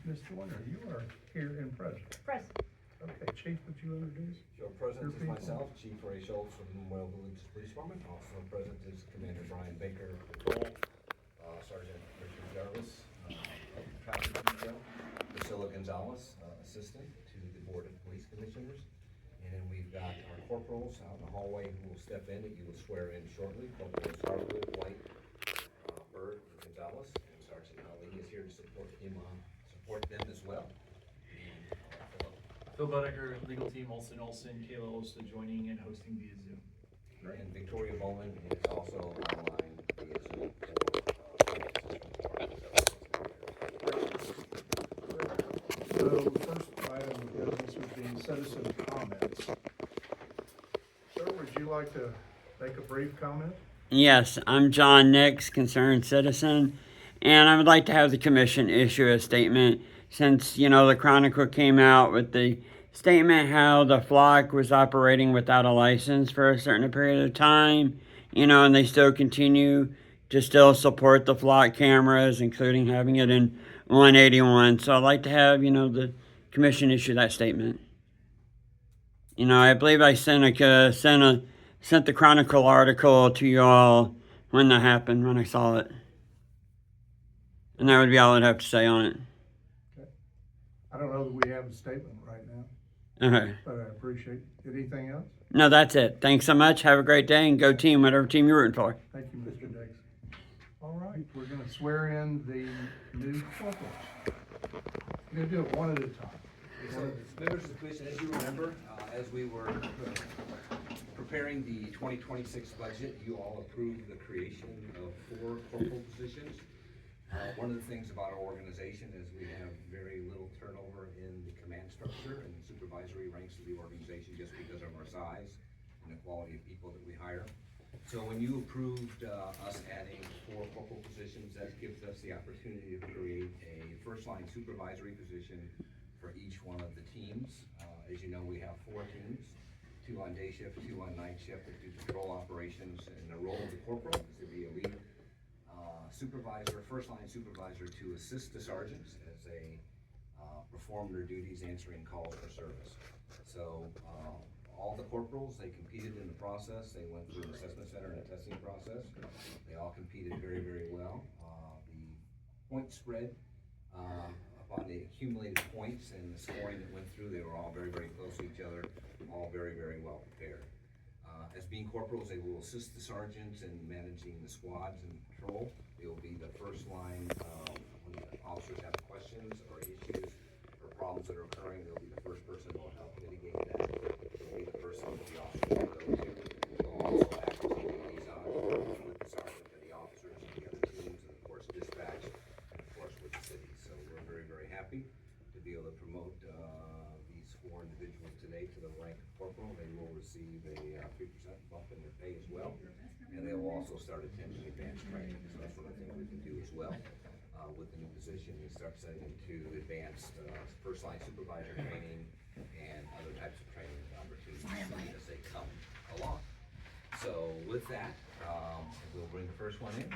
Ms. Joyner, you are here in present. Present. Okay, Chief, would you introduce? Sure, present Your is people. myself, Chief Ray Schultz from the Memorial Village Police Department. Also present is Commander Brian Baker, Patrol, Sergeant Richard Jarvis, Traffic Detail, Priscilla Gonzalez, Assistant to the Board of Police Commissioners. And then we've got our corporals out in the hallway who will step in that you will swear in shortly. Corporals Harwood, White, Bird, and Gonzalez, and Sergeant Ali is here to support them as well. Phil Budiker, legal team, Olson, Kayla Olson joining and hosting via Zoom. And Victoria Bowman is also online via Zoom. So the first item of business would be citizen comments. Sir, would you like to make a brief comment? Yes, I'm John Nix, concerned citizen, and I would like to have the commission issue a statement since, the Chronicle came out with the statement how the flock was operating without a license for a certain period of time, and they still continue to still support the flock cameras, including having it in 181. So I'd like to have, the commission issue that statement. I believe I sent the Chronicle article to you all when that happened, when I saw it. And that would be all I'd have to say on it. Okay. I don't know that we have a statement right now, Okay. but I appreciate it. Anything else? No, that's it. Thanks so much. Have a great day and go team, whatever team you're rooting for. Thank you, Mr. Dix. All right, we're gonna swear in the new corporals. We're gonna do it one at a time. So, members of the commission, as you remember, as we were preparing the 2026 budget, you all approved the creation of 4 corporal positions. One of the things about our organization is we have very little turnover in the command structure and the supervisory ranks of the organization just because of our size and the quality of people that we hire. So when you approved us adding 4 corporal positions, that gives us the opportunity to create a first-line supervisory position for each one of the teams. As you know, we have 4 teams, 2 on day shift, 2 on night shift that do patrol operations, and the role of the corporal is to be a lead supervisor, first-line supervisor to assist the sergeants as they perform their duties answering calls for service. So all the corporals, they competed in the process. They went through an assessment center and a testing process. They all competed very, very well. The point spread upon the accumulated points and the scoring that went through, they were all very, very close to each other, all very, very well prepared. As being corporals, they will assist the sergeants in managing the squads and patrol. They will be the first line when the officers have questions or issues or problems that are occurring. They'll be the first person who will help mitigate that. They'll be the person that the officers will go to. They'll also act as a liaison with the sergeant and the officers and the other teams, and of course dispatch, and of course with the city. So we're very, very happy to be able to promote these 4 individuals today to the rank of corporal. They will receive a 3% bump in their pay as well, and they will also start attending advanced training. So that's one of the things we can do as well with the new position, is start setting into advanced first-line supervisor training and other types of training opportunities as they come along. So with that, we'll bring the first one in.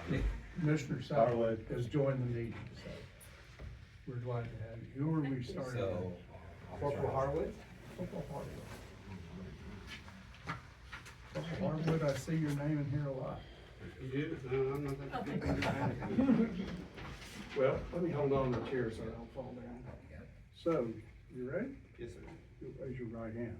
Nick. Commissioner Southwood has joined the meeting, so we're glad to have you. Who are we starting So with? Corporal Harwood. Corporal Harwood. Corporal Harwood, I see your name in here a lot. You do? No, I'm not that big. Well, let me hold on to the chair so I don't fall down. So, you ready? Yes, sir. You raise your right hand.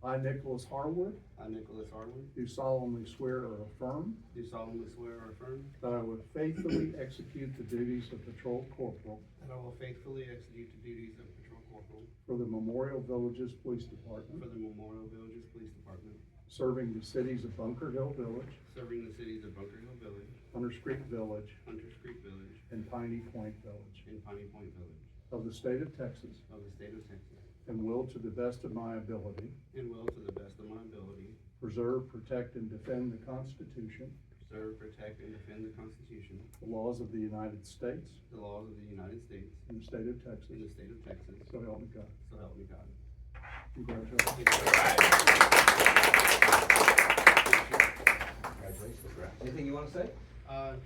I, Nicholas Harwood, I, Nicholas Harwood, do solemnly swear or affirm do solemnly swear or affirm that I will faithfully execute the duties of patrol corporal that I will faithfully execute the duties of patrol corporal for the Memorial Villages Police Department, for the Memorial Villages Police Department, serving the cities of Bunker Hill Village, serving the cities of Bunker Hill Village, Hunters Creek Village, Hunters Creek Village, and Piney Point Village and Piney Point Village of the state of Texas, of the state of Texas, and will to the best of my ability and will to the best of my ability preserve, protect, and defend the Constitution, preserve, protect, and defend the Constitution, the laws of the United States, the laws of the United States, and the state of and Texas. the state of Texas, So help me God. so help me God. Congratulations. Congratulations. Anything you want to say?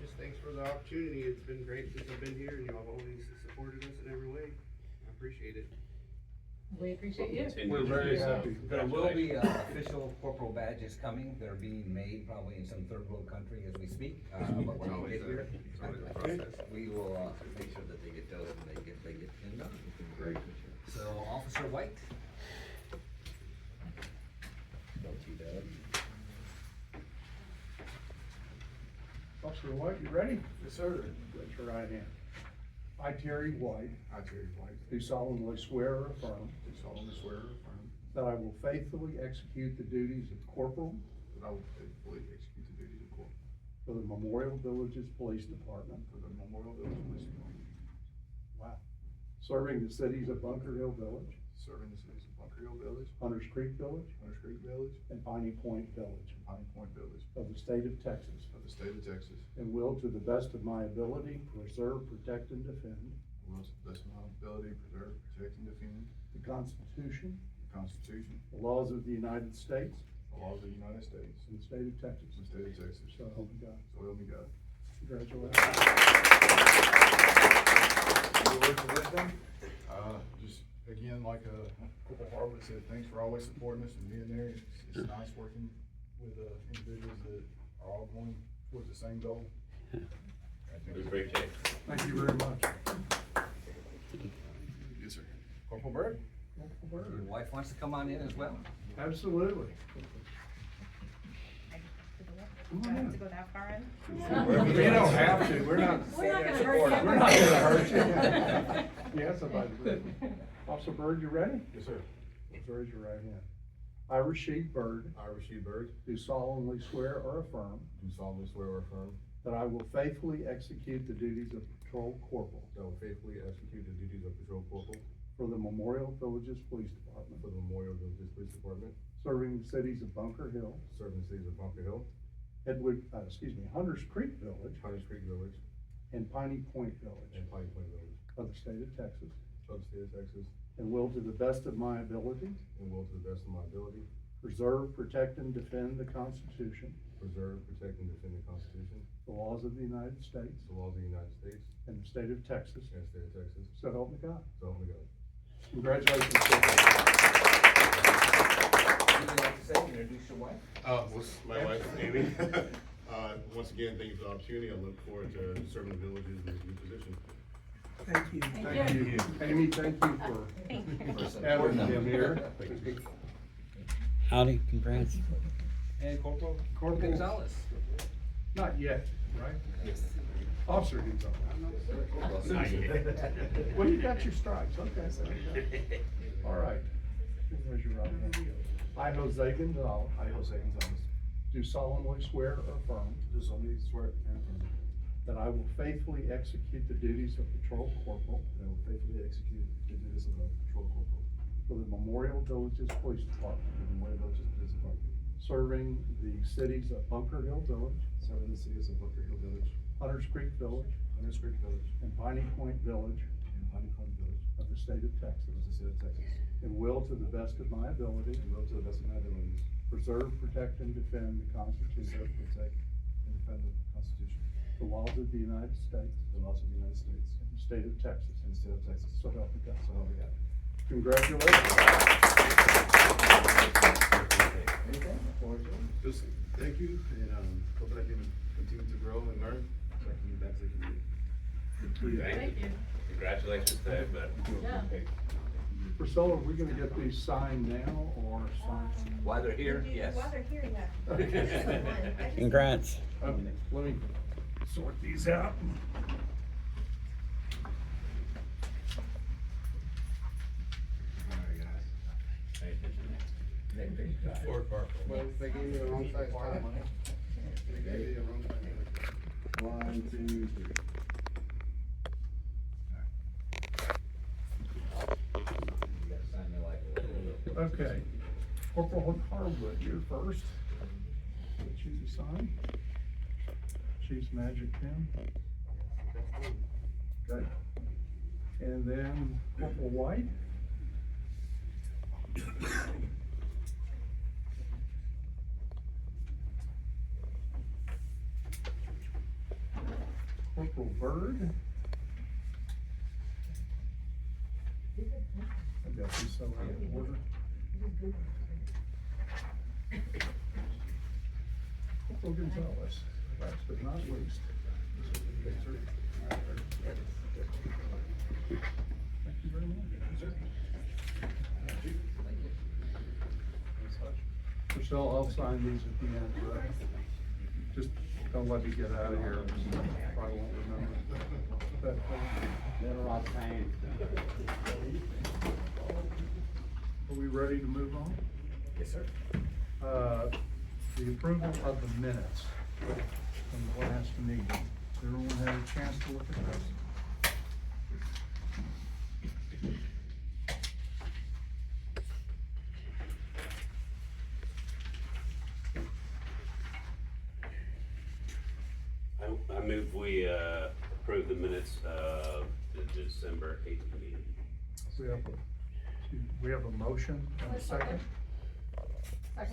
Just thanks for the opportunity. It's been great since I've been here, and y'all have always supported us in every way. I appreciate it. We appreciate you. We're very happy. There will be official corporal badges coming. They're being made probably in some third world country as we speak. But when they get here, we will make sure that they get those and they get pinned up. Great. So Officer White. Don't you, Doug? Officer White, you ready? Yes, sir. Raise your right hand. I, Terry White, I, Terry White, do solemnly swear or affirm do solemnly swear or affirm that I will faithfully execute the duties of corporal that I will faithfully execute the duties of corporal for the Memorial Villages Police Department, for the Memorial Village Police Department, wow, serving the cities of Bunker Hill Village, serving the cities of Bunker Hill Village, Hunters Creek Village, Hunters Creek Village, and Piney Point Village and Piney Point Village of the state of Texas, of the state of Texas, and will, to the best of my ability, preserve, protect, and defend and will to the best of my ability preserve, protect, and defend the Constitution, the Constitution, the laws of the United States, the laws of the United States, and the state of Texas. and the state of Texas. So help me God. So help me God. Congratulations. Your words of wisdom, just again, like Corporal Harwood said, thanks for always supporting us and being there. It's nice working with individuals that are all going towards the same goal. It was a great day. Thank you very much. Yes, sir. Corporal Bird. Corporal Your Bird. wife wants to come on in as well. Absolutely. Do I have to go that far in? You don't have to, we're not. We're not gonna hurt you. We're not gonna hurt you. Yeah, somebody. Officer Bird, you ready? Yes, sir. Please raise your right hand. I, Rasheed Bird, I, Rasheed Bird, do solemnly swear or affirm do solemnly swear or affirm that I will faithfully execute the duties of patrol corporal that I will faithfully execute the duties of patrol corporal for the Memorial Villages Police Department, for the Memorial Villages Police Department, serving the cities of Bunker Hill, serving the cities of Bunker Hill, Hunters Creek Village, Hunters Creek Village, and Piney Point Village and Piney Point Village of the state of Texas, of the state of Texas, and will, to the best of my ability, and will to the best of my ability preserve, protect, and defend the Constitution, preserve, protect, and defend the Constitution, the laws of the United States, the laws of the United States, and the state of Texas. and the state of Texas. So help me God. So help me God. Congratulations. Sir. Would you like to say, introduce your wife? What's my wife, Amy? Once again, thank you for the opportunity. I look forward to serving the villages in this new position. Thank you. Thank you. Amy, thank you for Thank you. having him here. Howdy, congrats. And Corporal Corporal. Gonzalez. Not yet, right? Yes. Officer Gonzalez. Well, you got your stripes, okay. All right. Raise your right hand. I, Jose Gonzalez, I, Jose Gonzalez, do solemnly swear or affirm do solemnly swear and affirm that I will faithfully execute the duties of patrol corporal that I will faithfully execute the duties of a patrol corporal for the Memorial Villages Police Department, for the Memorial Villages Police Department, serving the cities of Bunker Hill Village, serving the cities of Bunker Hill Village, Hunters Creek Village, Hunters Creek Village, and Piney Point Village and Piney Point Village of the state of Texas, of the state of Texas, and will, to the best of my ability, and will to the best of my abilities preserve, protect, and defend the Constitution, preserve, protect, and defend the Constitution, the laws of the United States, the laws of the United States, and the state of Texas. and the state of Texas. So help me God. So help me God. Congratulations. Just thank you, and hope that I can continue to grow and learn, so I can get back to the community. Thank you. Congratulations to everybody. Yeah. Priscilla, are we gonna get these signed now or signed? While they're here, yes. While they're here, yeah. Congrats. Okay, let me sort these out. Well, they gave me the wrong size tie. They gave me the wrong size. 1, 2, 3. You gotta sign me like a little. Okay, Corporal Harwood, you're first. Choose a sign. Chief's magic pen. Good. And then Corporal White. Corporal Byrd. I guess he's so out of order. Corporal Gonzalez, last but not least. Thank you very much. Michelle, I'll sign these at the end, right? Just don't let me get out of here, probably won't remember. That thing. Little old thing. Are we ready to move on? Yes, sir. The approval of the minutes from the last meeting. Has everyone had a chance to look at this? I move we approve the minutes of the December 8th meeting. We have a motion and a second.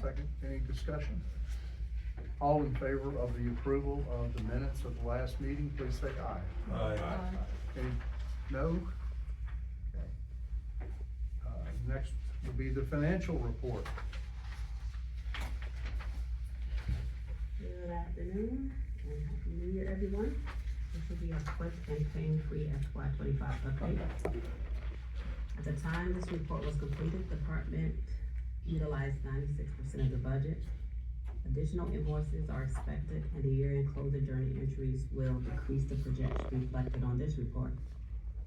Second, any discussion? All in favor of the approval of the minutes of the last meeting, please say aye. Aye. Any, no? Okay. Next will be the financial report. Good afternoon and happy new year, everyone. This will be a quick and pain-free FY25 update. At the time this report was completed, the department utilized 96% of the budget. Additional invoices are expected and the year-end closing journey entries will decrease the projection reflected on this report.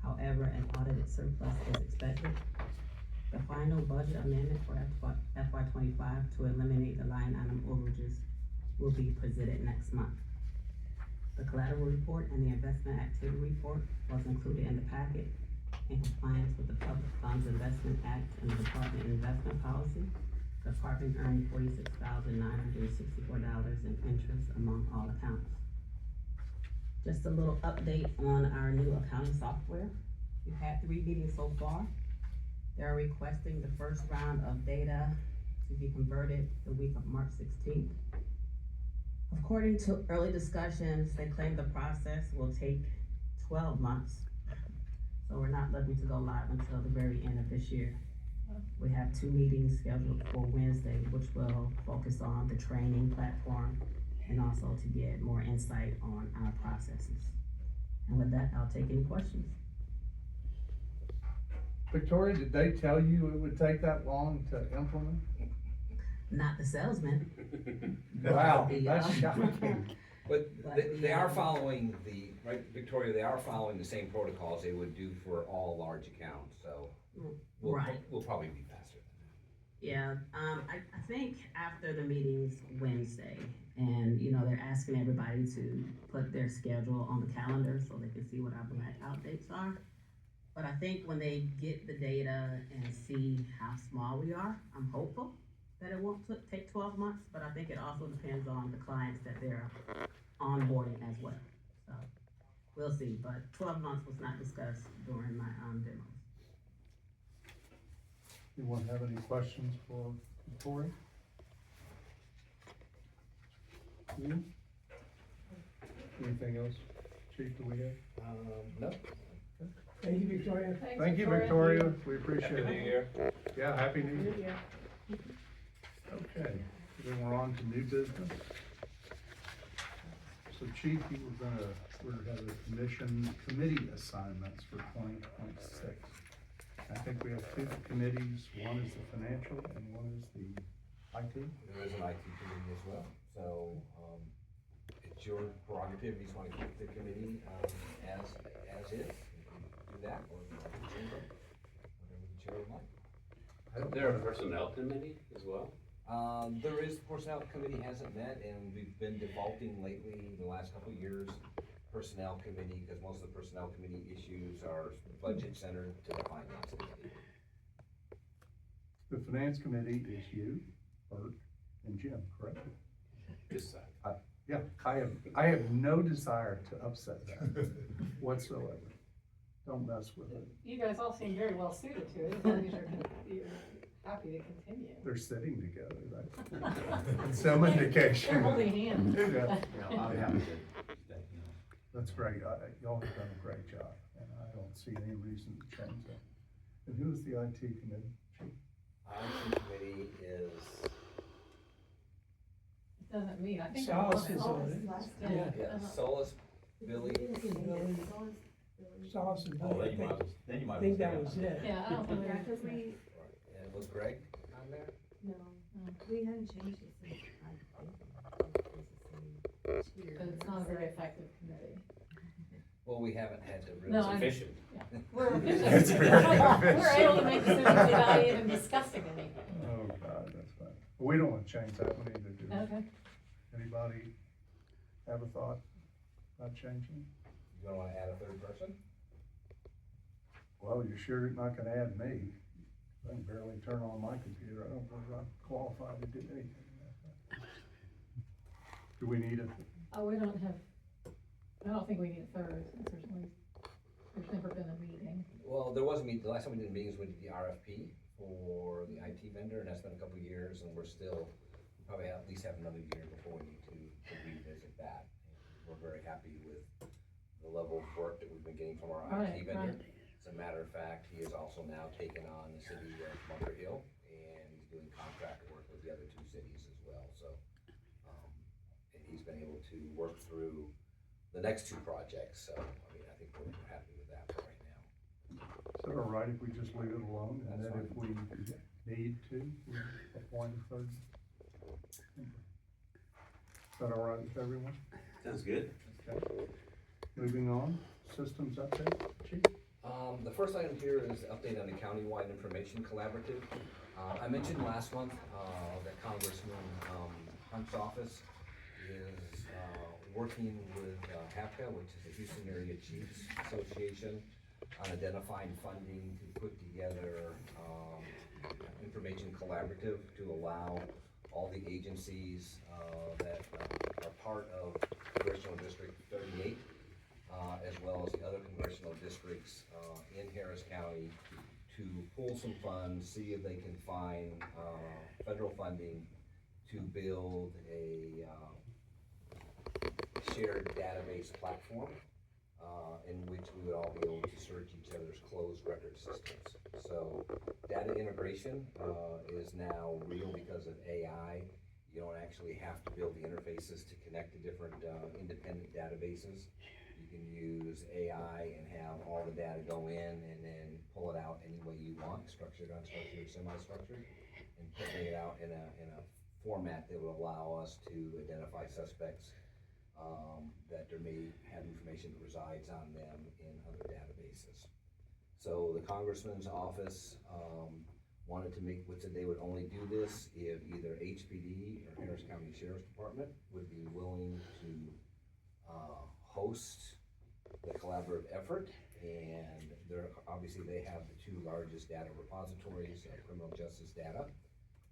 However, an audited surplus is expected. The final budget amendment for FY25 to eliminate the line item overages will be presented next month. The collateral report and the investment activity report was included in the packet in compliance with the Public Funds Investment Act and the Department Investment Policy. The department earned $46,964 in interest among all accounts. Just a little update on our new accounting software. We've had 3 meetings so far. They're requesting the first round of data to be converted the week of March 16th. According to early discussions, they claim the process will take 12 months. So we're not looking to go live until the very end of this year. We have 2 meetings scheduled for Wednesday, which will focus on the training platform and also to get more insight on our processes. And with that, I'll take any questions. Victoria, did they tell you it would take that long to implement? Not the salesman. Wow, that's shocking. But they are following the, right, Victoria, they are following the same protocols they would do for all large accounts, so Right. we'll probably be faster. Yeah, I think after the meetings Wednesday, and you know, they're asking everybody to put their schedule on the calendar so they can see what our blackout dates are. But I think when they get the data and see how small we are, I'm hopeful that it won't take 12 months, but I think it also depends on the clients that they're onboarding as well. So we'll see, but 12 months was not discussed during my demos. Anyone have any questions for Victoria? You? Anything else, Chief, do we have? No. Thank you, Victoria. Thank you, Victoria, we appreciate it. Happy New Year. Yeah, happy New Year. Okay, then we're on to new business. So Chief, we're gonna have the committee assignments for 2026. I think we have 2 committees, one is the financial and one is the IT. There is an IT committee as well, so, it's your prerogative, you just wanna keep the committee, as is, you can do that, or change it, whatever the chair would like. Is there a personnel committee as well? There is, the personnel committee hasn't met, and we've been defaulting lately, the last couple of years, personnel committee, because most of the personnel committee issues are budget centered to the finance committee. The finance committee is you, Bert, and Jim, correct? This side. Yeah, I have no desire to upset that whatsoever. Don't mess with it. You guys all seem very well suited to it, as long as you're happy to continue. They're sitting together, right? Some indication. They're holding hands. Yeah. I'll be happy to. That's great, y'all have done a great job, and I don't see any reason to change that. And who's the IT committee? Chief? IT committee is, It doesn't mean, I think. Salas I'm is on on it. it. Last Yeah. time. yeah, Solus, Billy, Salas and Oh, Billy, then you might, then you might. I think that was it. Yeah, I don't think. Yeah, cause we, and was Greg on there? no, we hadn't changed it since, I think, it was the same tier. But it's not a very effective committee. Well, we haven't had to really. No, I- Efficient. We're It's efficient. very We're able to make decisions without even discussing anything. Oh, God, that's fine. We don't wanna change that one either, do we? Okay. Anybody have a thought about changing? You don't wanna add a third person? Well, you're sure not gonna add me. I can barely turn on my computer. I don't believe I'm qualified to do anything. Do we need a, Oh, we don't have, I don't think we need a third, since there's never been a meeting. Well, there was a meeting, the last time we did meetings, we did the RFP for the IT vendor, and that's been a couple of years, and we're still, we probably at least have another year before we need to revisit that. And we're very happy with the level of work that we've been getting from our IT Right, vendor. right. As a matter of fact, he has also now taken on the city of Bunker Hill, and he's doing contract work with the other two cities as well, so. And he's been able to work through the next two projects, so, I mean, I think we're happy with that for right now. is it all right if we just leave it alone, and then if we need to, we appoint a third? Is that all right with everyone? Sounds good. Okay. Moving on, systems update, Chief? The first item here is update on the countywide information collaborative. I mentioned last month, that Congressman, Hunt's office is, working with, HAPCA, which is the Houston Area Chiefs Association, on identifying funding to put together, information collaborative to allow all the agencies, that are part of Congressional District 38, as well as the other congressional districts in Harris County, to pull some funds, see if they can find federal funding to build a shared database platform in which we would all be able to search each other's closed record systems. So data integration is now real because of AI. You don't actually have to build the interfaces to connect to different independent databases. You can use AI and have all the data go in and then pull it out any way you want, structured, unstructured, semi-structured, and putting it out in a format that would allow us to identify suspects that there may have information that resides on them in other databases. So the Congressman's office wanted to make, said they would only do this if either HPD or Harris County Sheriff's Department would be willing to host the collaborative effort. And they're, obviously they have the two largest data repositories of criminal justice data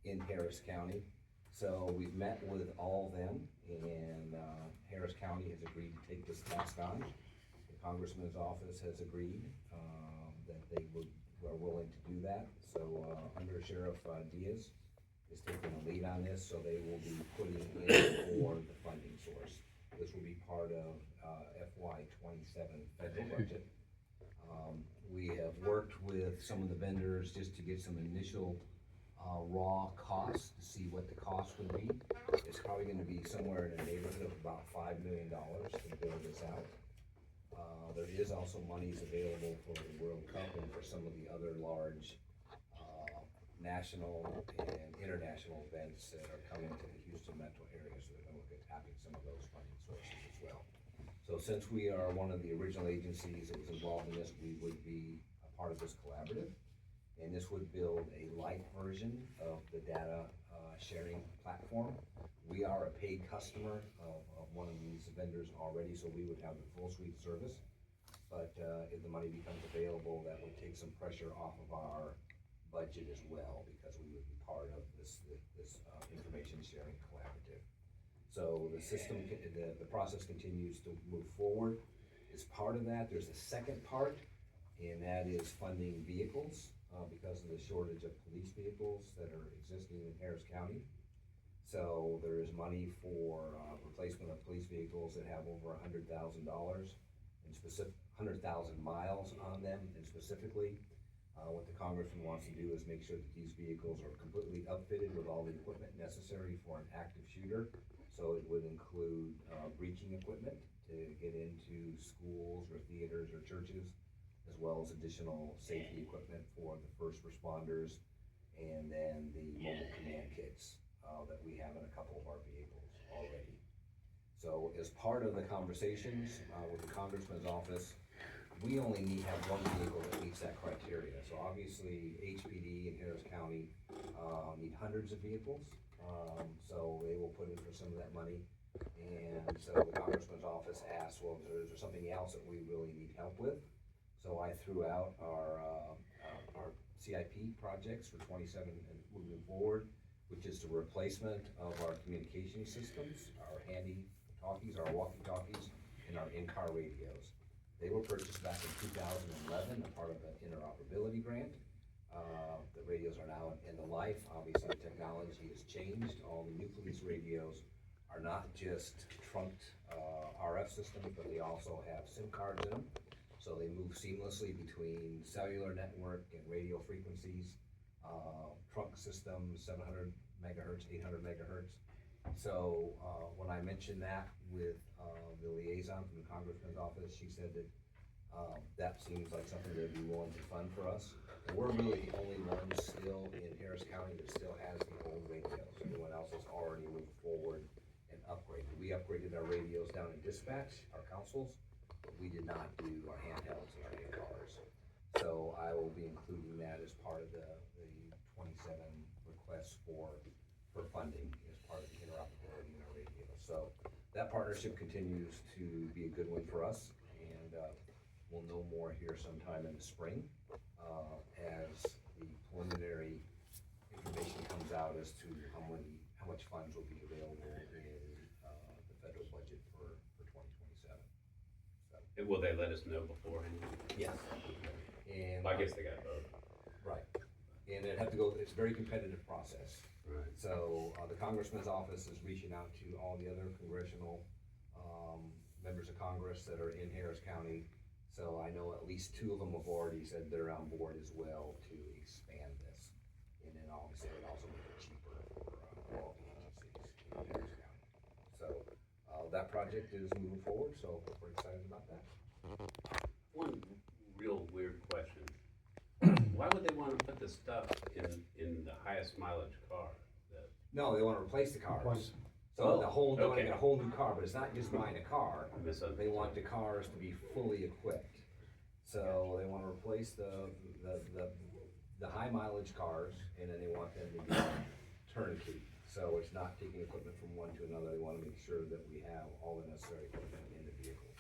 in Harris County. So we've met with all of them, and Harris County has agreed to take this task on. The Congressman's office has agreed that they are willing to do that. So Under Sheriff Diaz is taking the lead on this, so they will be putting in for the funding source. This will be part of FY '27 federal budget. We have worked with some of the vendors just to get some initial raw costs to see what the cost would be. It's probably gonna be somewhere in the neighborhood of about $5 million to build this out. There is also monies available for the World Cup and for some of the other large national and international events that are coming to the Houston metro area, so they're gonna look at tapping some of those funding sources as well. So since we are one of the original agencies that was involved in this, we would be a part of this collaborative. And this would build a light version of the data sharing platform. We are a paid customer of one of these vendors already, so we would have the full suite service. But if the money becomes available, that would take some pressure off of our budget as well, because we would be part of this information sharing collaborative. So the system, the process continues to move forward. As part of that, there's a second part, and that is funding vehicles. Because of the shortage of police vehicles that are existing in Harris County. So there is money for replacement of police vehicles that have over $100,000. and 100,000 miles on them, and specifically, what the congressman wants to do is make sure that these vehicles are completely upfitted with all the equipment necessary for an active shooter. So it would include, breaching equipment to get into schools or theaters or churches, as well as additional safety equipment for the first responders, and then the mobile command kits, that we have in a couple of our vehicles already. So as part of the conversations, with the congressman's office, we only need to have one vehicle that meets that criteria. So obviously, HPD in Harris County, need hundreds of vehicles. So they will put in for some of that money. And so the congressman's office asked, well, is there something else that we really need help with? So I threw out our CIP projects for 27 and moving forward, which is the replacement of our communication systems, our handy talkies, our walkie-talkies, and our in-car radios. They were purchased back in 2011, a part of an interoperability grant. The radios are now end of life. Obviously, the technology has changed. All the new police radios are not just trunked RF systems, but they also have SIM cards in them. So they move seamlessly between cellular network and radio frequencies, trunk systems, 700 megahertz, 800 megahertz. So when I mentioned that with the liaison from the congressman's office, she said that that seems like something they'd be willing to fund for us. And we're really the only ones still in Harris County that still has the old radios. Everyone else has already moved forward and upgraded. We upgraded our radios down in dispatch, our councils, but we did not do our handhelds and our in-cars. So I will be including that as part of the 27 requests for funding as part of the interoperability in our radios. So that partnership continues to be a good one for us, and we'll know more here sometime in the spring as the preliminary information comes out as to how much funds will be available in the federal budget for 2027. So, And will they let us know beforehand? yes. And Well, I guess they got both. right, and it'd have to go. It's a very competitive process. Right. So the congressman's office is reaching out to all the other congressional members of Congress that are in Harris County. So I know at least 2 of them have already said they're on board as well to expand this. And then obviously it would also make it cheaper for all the agencies in Harris County. So that project is moving forward, so we're excited about that. One real weird question. Why would they want to put this stuff in the highest mileage car? No, they want to replace the cars. Replace So Oh, they want to okay. get a whole new car, but it's not just buying a car. I misunderstood. They want the cars to be fully equipped. So they want to replace the high mileage cars, and then they want them to be turnkey. So it's not taking equipment from one to another. They want to make sure that we have all the necessary equipment in the vehicle.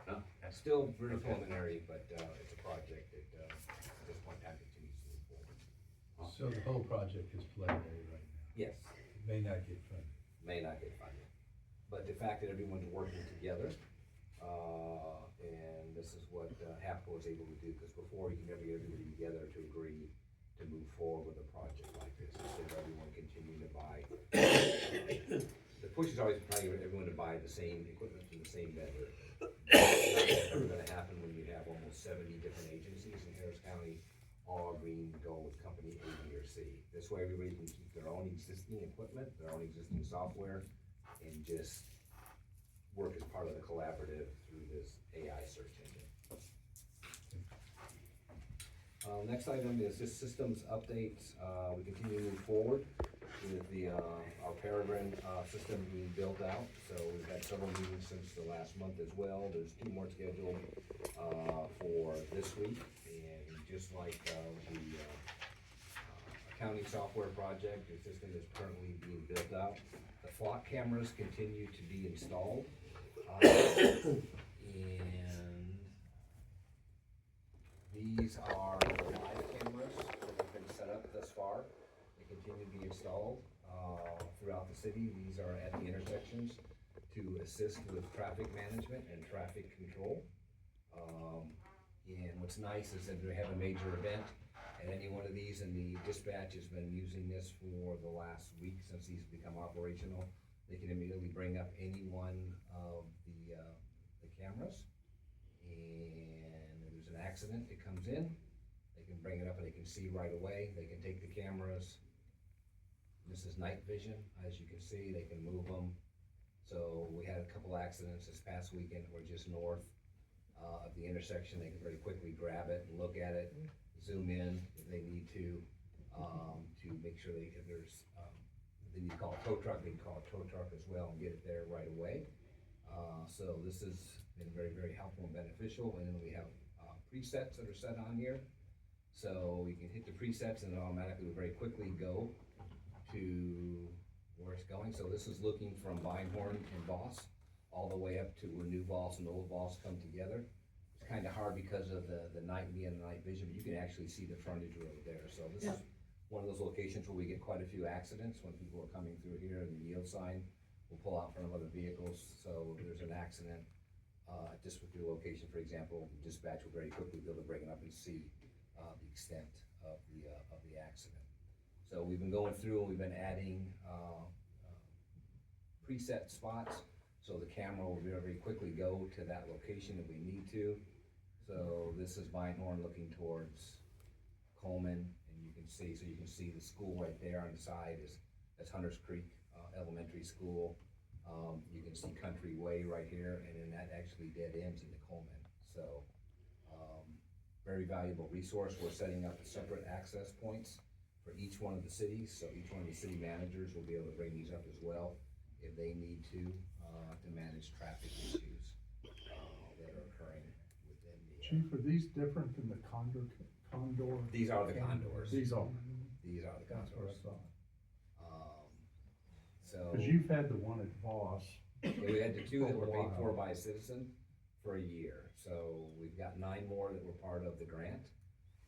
So Oh, that's still very Okay. preliminary, but it's a project that at this point in time continues to move forward. So the whole project is preliminary right now. Yes. It may not get funded. May not get funded. But the fact that everyone's working together, and this is what HAPCO was able to do, because before you can never get everybody together to agree to move forward with a project like this, instead of everyone continuing to buy. The push is always trying to get everyone to buy the same equipment from the same vendor. That's never gonna happen when you have almost 70 different agencies in Harris County, all agreeing to go with company A, B, or C. This way everybody can keep their own existing equipment, their own existing software, and just work as part of the collaborative through this AI search engine. Next item is just systems updates. We continue to move forward with our Peregrine system being built out. So we've had several meetings since the last month as well. There's 2 more scheduled for this week. And just like the accounting software project, the system is currently being built out. The flock cameras continue to be installed. And these are the live cameras that have been set up thus far. They continue to be installed throughout the city. These are at the intersections to assist with traffic management and traffic control. And what's nice is that they have a major event, and any one of these, and the dispatch has been using this for the last week since these become operational. They can immediately bring up any one of the cameras, accident, it comes in, they can bring it up and they can see right away, they can take the cameras. This is night vision, as you can see, they can move them. So we had a couple accidents this past weekend, that were just north of the intersection, they can very quickly grab it and look at it, zoom in if they need to make sure if there's, they need to call a tow truck, they can call a tow truck as well and get it there right away. So this has been very, very helpful and beneficial, and then we have presets that are set on here. So you can hit the presets and it automatically will very quickly go to where it's going. So this is looking from Vinehorn and Voss all the way up to where New Voss and Old Voss come together. It's kind of hard because of the night being the night vision, but you can actually see the frontage road there. So this is one of those locations where we get quite a few accidents when people are coming through here, and the yield sign will pull out in front of other vehicles. So if there's an accident, just with your location, for example, dispatch will very quickly be able to bring it up and see the extent of the accident. So we've been going through and we've been adding preset spots, so the camera will very quickly go to that location if we need to. So this is Vinehorn looking towards Coleman, and you can see the school right there on the side that's Hunters Creek Elementary School. You can see Country Way right here, and then that actually dead ends into Coleman. So very valuable resource. We're setting up separate access points for each one of the cities, so each one of the city managers will be able to bring these up as well if they need to manage traffic issues that are occurring within the. Chief, are these different than the condor? These are the condors. These are. These are the That's what I condors. thought. So. Cause you've had the one at Voss. Yeah, we had the two that were paid For a for by a citizen for a year, so we've got 9 more that were part of the grant.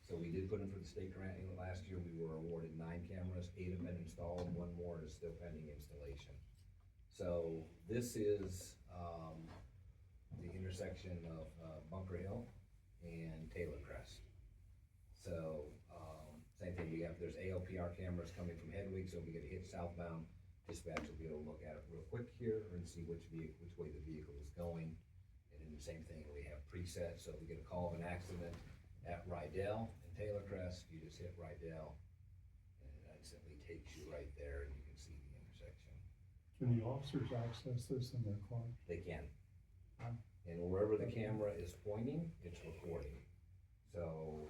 So we did put in for the state grant, and last year we were awarded 9 cameras, 8 have been installed, 1 more is still pending installation. So this is, the intersection of, Bunker Hill and Taylor Crest. So, same thing, there's ALPR cameras coming from Hedwig, so if we get a hit southbound, dispatch will be able to look at it real quick here and see which way the vehicle is going. And then the same thing, we have presets, so if we get a call of an accident at Rydell and Taylor Crest, you just hit Rydell, and it instantly takes you right there, and you can see the intersection. Can the officers access this in their car? They can. Wow. And wherever the camera is pointing, it's recording. So,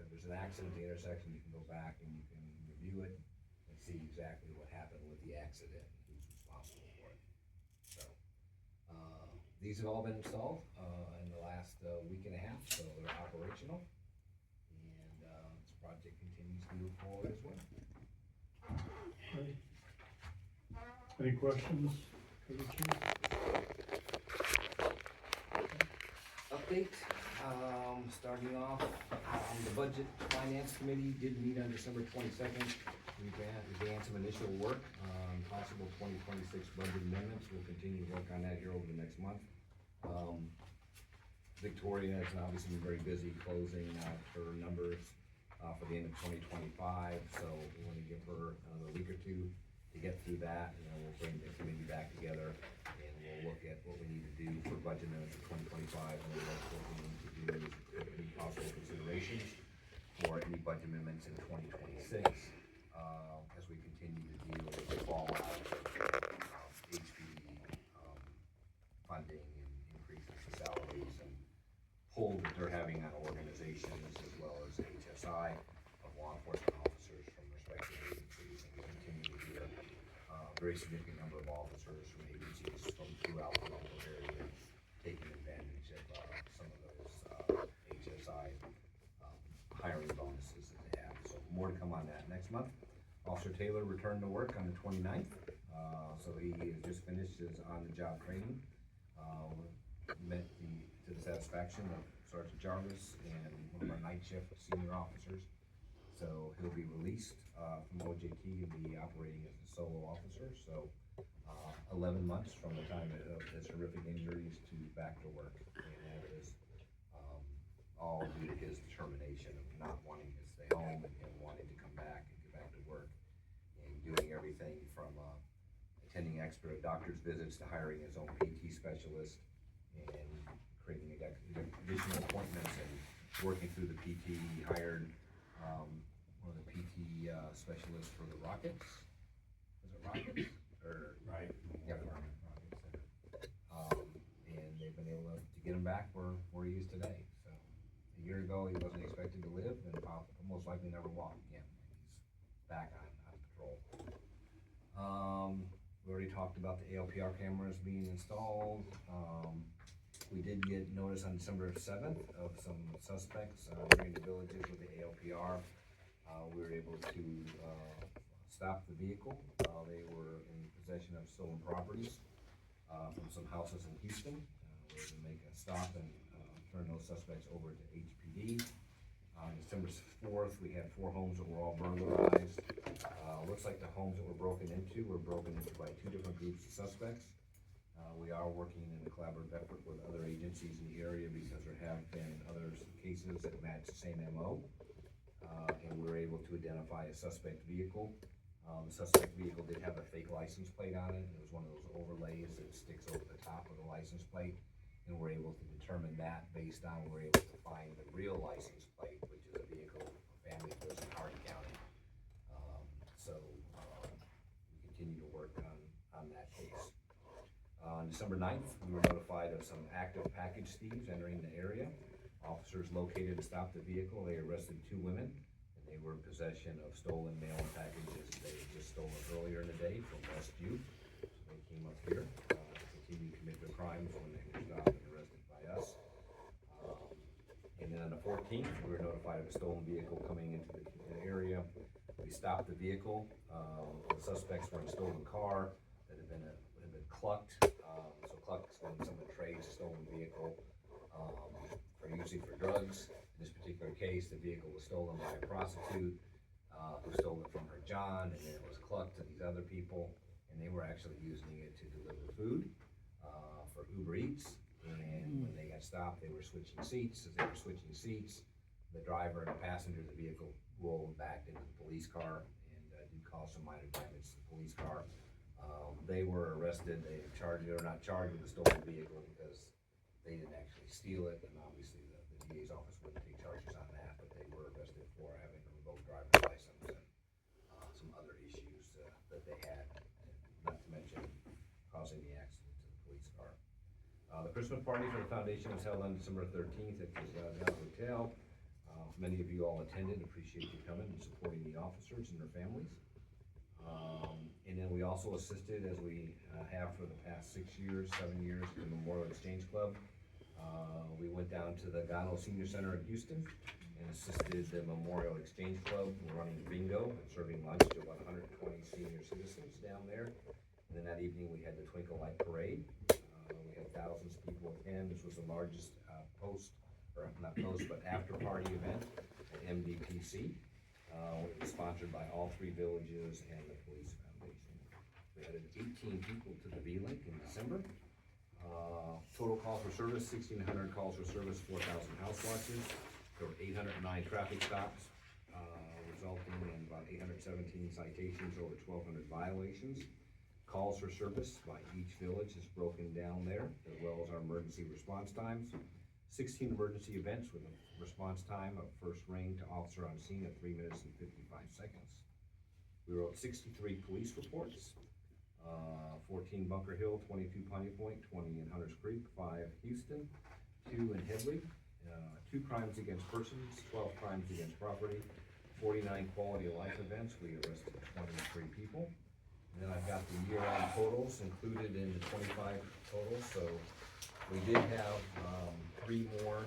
if there's an accident at the intersection, you can go back and you can review it and see exactly what happened with the accident and who's responsible for it. So, these have all been installed, in the last, week and a half, so they're operational. And, this project continues to move forward as well. Great. Any questions for the chief? Update, starting off, the Budget Finance Committee did meet on December 22nd. We began some initial work on possible 2026 budget amendments. We'll continue to work on that here over the next month. Victoria has obviously been very busy closing out her numbers for the end of 2025, so we want to give her another week or two to get through that, and then we'll bring the committee back together and we'll look at what we need to do for budget amendments for 2025, and we'll look at what we need to do as any possible considerations for any budget amendments in 2026 as we continue to deal with the fallout of HPD funding and increases in salaries and pull that they're having on organizations as well as HSI of law enforcement officers from respective agencies. And we continue to hear a very significant number of officers from agencies from throughout the local area taking advantage of some of those HSI hiring bonuses that they have. So more to come on that next month. Officer Taylor returned to work on the 29th. So he has just finished his on-the-job training. Met to the satisfaction of Sergeant Jarvis and one of our night shift senior officers. So he'll be released from OJT and be operating as a solo officer. So 11 months from the time of his horrific injuries to back to work. And that is all due to his determination of not wanting to stay home and wanting to come back and get back to work, and doing everything from attending extra doctor's visits to hiring his own PT specialist and creating additional appointments and working through the PT, he hired, one of the PT, specialists for the Rockets. Was it Rockets? Or, Right. yeah, the Rockets. And they've been able to get him back where he is today, so. A year ago, he wasn't expected to live and most likely never walk again. He's back on patrol. We already talked about the ALPR cameras being installed. We did get notice on December 7th of some suspects entering the villages with the ALPR. We were able to stop the vehicle. They were in possession of stolen properties from some houses in Houston. We were able to make a stop and turn those suspects over to HPD. On December 4th, we had 4 homes that were all burglarized. Looks like the homes that were broken into by 2 different groups of suspects. We are working in a collaborative effort with other agencies in the area because there have been other cases that match the same MO. And we were able to identify a suspect vehicle. The suspect vehicle did have a fake license plate on it. It was one of those overlays that sticks over the top of the license plate. And we're able to determine that based on, we're able to find the real license plate, which is a vehicle for family that lives in Hardin County. We continue to work on that case. On December 9th, we were notified of some active package thieves entering the area. Officers located and stopped the vehicle. They arrested 2 women, and they were in possession of stolen mail and packages they had just stolen earlier in the day from Westview. So they came up here, continued to commit their crimes when they were stopped and arrested by us. And then on the 14th, we were notified of a stolen vehicle coming into the area. We stopped the vehicle. The suspects were in a stolen car that had been clucked. So clucked is when someone trades a stolen vehicle usually for drugs. In this particular case, the vehicle was stolen by a prostitute who stole it from her John, and then it was clucked to these other people, and they were actually using it to deliver food for Uber Eats. And when they got stopped, they were switching seats. As they were switching seats, the driver and the passenger of the vehicle rolled back into the police car and did cause some minor damage to the police car. They were arrested. They were not charged with the stolen vehicle because they didn't actually steal it, and obviously the DA's office wouldn't take charges on that, but they were arrested for having a revoked driver's license and some other issues that they had, not to mention causing the accident to the police car. The Christmas party for the foundation was held on December 13th at the Zaza Hotel. Many of you all attended. Appreciate you coming and supporting the officers and their families. And then we also assisted, as we have for the past 7 years, the Memorial Exchange Club. We went down to the Gano Senior Center in Houston and assisted the Memorial Exchange Club. We're running bingo and serving lunch to about 120 senior citizens down there. And then that evening we had the Twinkle Light Parade. We had thousands of people attend. This was the largest after party event at MDPC. It was sponsored by all 3 villages and the police foundation. We added 18 people to the V-Link in December. Total calls for service, 1,600 calls for service, 4,000 house watches. There were 809 traffic stops, resulting in about 817 citations, over 1,200 violations. Calls for service by each village is broken down there, as well as our emergency response times. 16 emergency events with a response time of first ring to officer on scene at 3 minutes and 55 seconds. We wrote 63 police reports, 14 Bunker Hill, 22 Piney Point, 20 in Hunters Creek, 5 Houston, 2 in Headley, 2 crimes against persons, 12 crimes against property, 49 quality of life events. We arrested 23 people. And then I've got the year-round totals included in the 25 totals. So we did have 3 more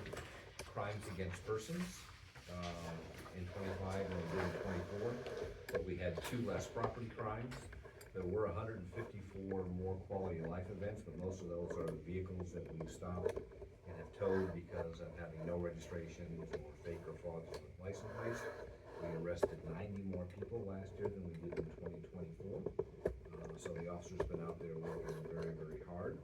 crimes against persons in 25 than we did in 24, but we had 2 less property crimes. There were 154 more quality of life events, but most of those are vehicles that we've stopped and have towed because of having no registrations or fake or fraudulent license plates. We arrested 90 more people last year than we did in 2024. So the officers have been out there working very, very hard.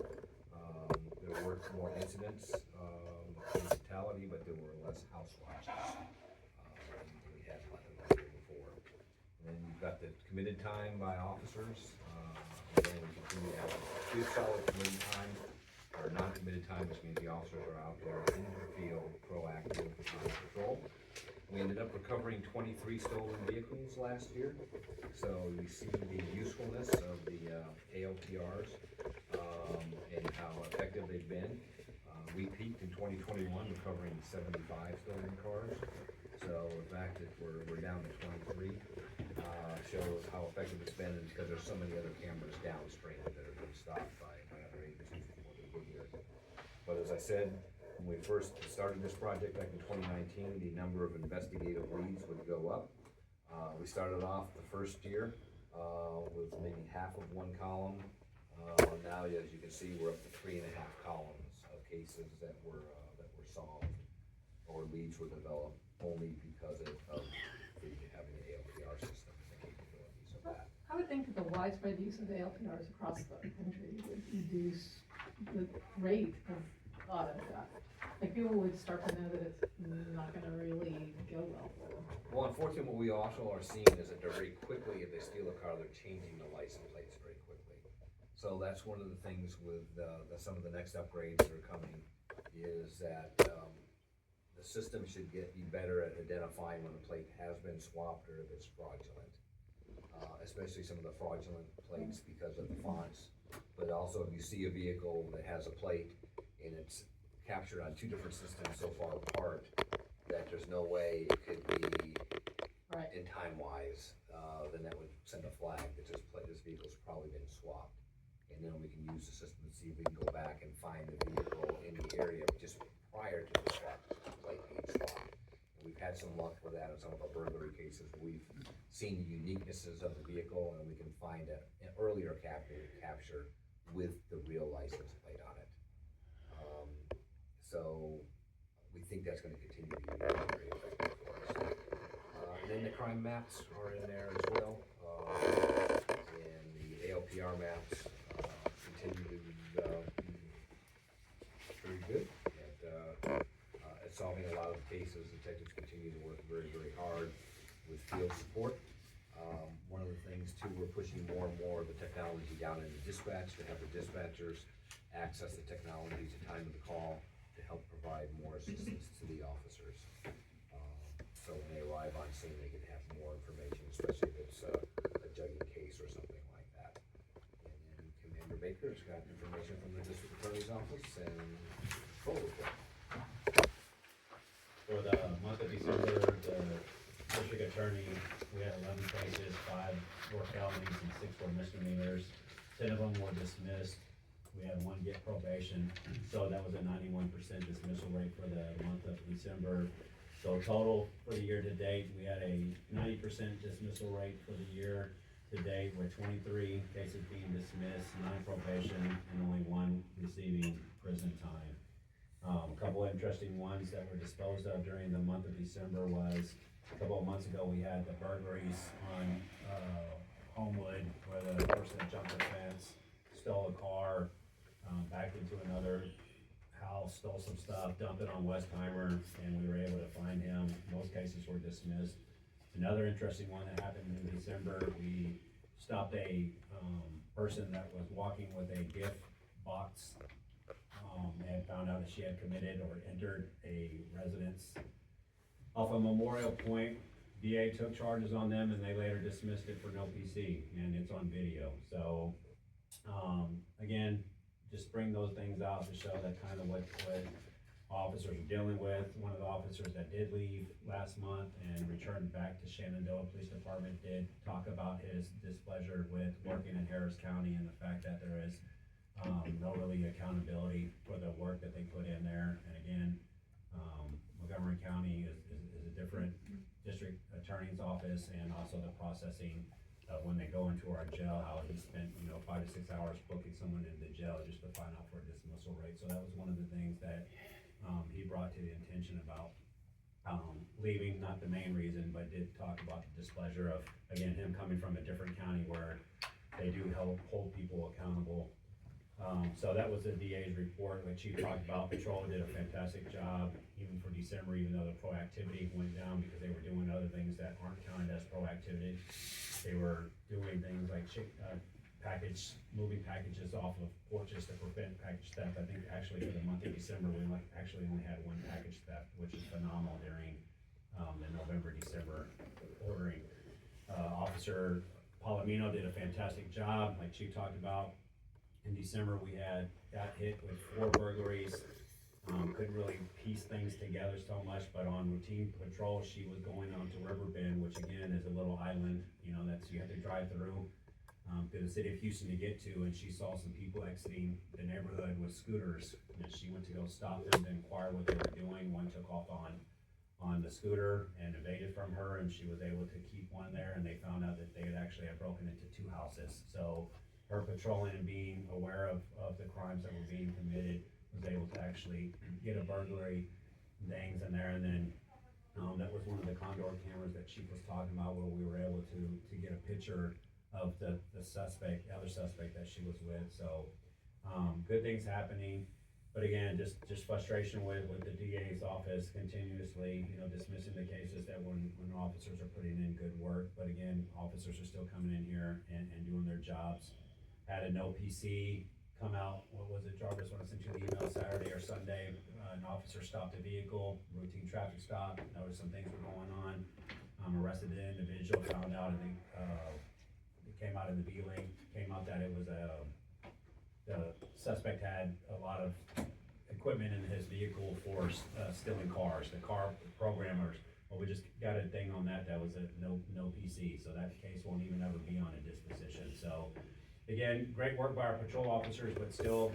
There were more incidents of fatality, but there were less house watches than we had the year before. And then you've got the committed time by officers. And then we continue to have good solid committed time, or non-committed time, which means the officers are out there in the field, proactive, We ended up recovering 23 stolen vehicles last year. So we see the usefulness of the ALPRs and how effective they've been. We peaked in 2021 recovering 75 stolen cars. So the fact that we're down to 23 shows how effective it's been, and because there's so many other cameras downstream that are being stopped by other agencies before they get here. But as I said, when we first started this project back in 2019, the number of investigative leads would go up. We started off the first year with maybe half of one column. Now, as you can see, we're up to 3.5 columns of cases that were solved or leads were developed only because of the having the ALPR systems and capabilities of that. I would think that the widespread use of ALPRs across the country would reduce the rate of auto theft. Like, people would start to know that it's not gonna really go well for them. Well, unfortunately, what we also are seeing is that they're very quickly, if they steal a car, they're changing the license plates very quickly. So that's one of the things with some of the next upgrades that are coming, is that the system should be better at identifying when a plate has been swapped or if it's fraudulent. Especially some of the fraudulent plates because of the fonts. But also, if you see a vehicle that has a plate and it's captured on 2 different systems so far apart that there's no way it could be Right. in time-wise, then that would send a flag that this vehicle's probably been swapped. And then we can use the system to see if we can go back and find the vehicle in the area just prior to the swap, plate being swapped. And we've had some luck with that in some of our burglary cases. We've seen the uniquenesses of the vehicle, and we can find an earlier capture with the real license plate on it. So we think that's gonna continue to be very effective for us. And then the crime maps are in there as well. And the ALPR maps continue to be very good at solving a lot of cases. Detectives continue to work very, very hard with field support. One of the things too, we're pushing more and more of the technology down into dispatch to have the dispatchers access the technology to time of the call to help provide more assistance to the officers. So when they arrive on scene, they can have more information, especially if it's a jugging case or something like that. And then Commander Baker's got information from the district attorney's office and full report. For the month of December, the district attorney, we had 11 cases, 5 were felonies and 6 were misdemeanors. 10 of them were dismissed. We had 1 get probation, so that was a 91% dismissal rate for the month of December. So total for the year to date, we had a 90% dismissal rate for the year to date, with 23 cases being dismissed, 9 probation, and only 1 receiving prison time. A couple of interesting ones that were disposed of during the month of December was, a couple of months ago, we had the burglaries on Homewood, where the person jumped the fence, stole a car, backed into another house, stole some stuff, dumped it on Westheimer, and we were able to find him. Most cases were dismissed. Another interesting one that happened in December, we stopped a person that was walking with a gift box, and found out that she had committed or entered a residence off of Memorial Point. DA took charges on them, and they later dismissed it for no PC, and it's on video. So, again, just bring those things out to show that kind of what officers are dealing with. One of the officers that did leave last month and returned back to Shenandoah Police Department did talk about his displeasure with working in Harris County and the fact that there is no really accountability for the work that they put in there. And again, Montgomery County is a different district attorney's office, and also the processing of when they go into our jail, how he spent, 5 to 6 hours booking someone into jail just to find out for a dismissal rate. So that was one of the things that he brought to the attention about leaving, not the main reason, but did talk about the displeasure of, again, him coming from a different county where they do hold people accountable. So that was the DA's report, which he talked about. Patrol did a fantastic job, even for December, even though the proactivity went down because they were doing other things that aren't counted as proactivity. They were doing things like moving packages off of porches to prevent package theft. I think actually for the month of December, we actually only had 1 package theft, which is phenomenal during the November, December ordering. Officer Palomino did a fantastic job, like Chief talked about. In December, we got hit with 4 burglaries. Couldn't really piece things together so much, but on routine patrol, she was going on to Riverbend, which again is a little island, you know, that's, you have to drive through to the city of Houston to get to, and she saw some people exiting the neighborhood with scooters, and she went to go stop them to inquire what they were doing. One took off on the scooter and evaded from her, and she was able to keep one there, and they found out that they had actually broken into 2 houses. So her patrolling and being aware of the crimes that were being committed was able to actually get a burglary things in there, and then that was one of the Condor cameras that Chief was talking about, where we were able to get a picture of the other suspect that she was with. So good things happening, but again, just frustration with the DA's office continuously, you know, dismissing the cases that when officers are putting in good work, but again, officers are still coming in here and doing their jobs. Had a no PC come out, what was it, Jarvis, when I sent you the email Saturday or Sunday, an officer stopped a vehicle, routine traffic stop, noticed some things were going on, arrested the individual, found out, I think, it came out in the B-Link, came out that it was the suspect had a lot of equipment in his vehicle for stealing cars, the car programmers. Well, we just got a thing on that was a no PC, so that case won't even ever be on a disposition. So again, great work by our patrol officers, but still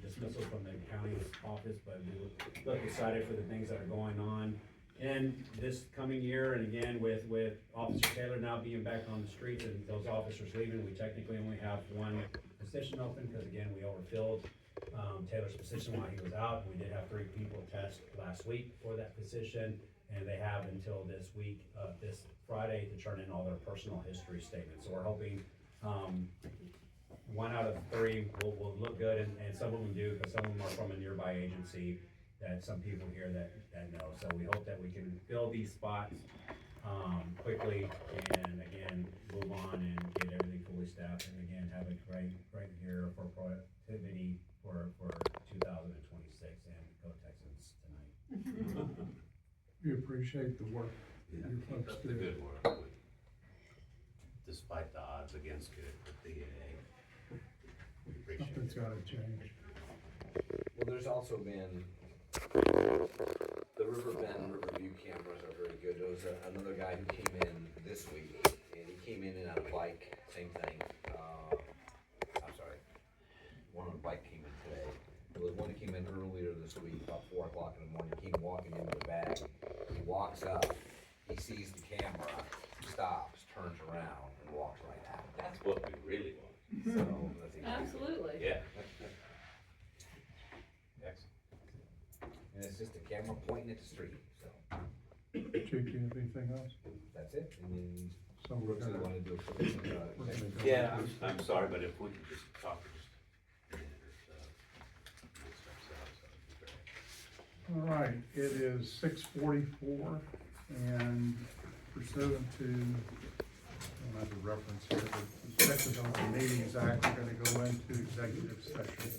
dismissal from the county's office, but we look excited for the things that are going on in this coming year. And again, with Officer Taylor now being back on the streets and those officers leaving, we technically only have 1 position open, because again, we overfilled Taylor's position while he was out. We did have 3 people test last week for that position, and they have until this week, this Friday, to turn in all their personal history statements. So we're hoping 1 out of 3 will look good, and some of them do, because some of them are from a nearby agency that some people here that know. So we hope that we can fill these spots quickly, and again, move on and get everything fully staffed, and again, have a great year for productivity for 2026, and go Texans tonight. We appreciate the work that your folks That's the do. good work, despite the odds against it, the DA. We appreciate Something's it. gotta change. Well, there's also been, the Riverbend, Riverview cameras are very good. There was another guy who came in this week, and he came in on a bike, same thing. I'm sorry, one on a bike came in today. There was one that came in earlier this week, about 4 o'clock in the morning, came walking into the bag. He walks up, he sees the camera, stops, turns around, and walks right out. That's what we really want. So, that's easy. Absolutely. Yeah. And it's just a camera pointing at the street, so Chief, you have anything else? that's it. And then, So we're Brooks, you gonna, wanna do a quick, we're gonna go. Yeah, I'm sorry, but if we could just talk for just a minute or so. amongst ourselves, that would be great. All right, it is 6:44, and pursuant to, I don't have a reference here, but the Texas Open Meetings Act, we're gonna go into executive session.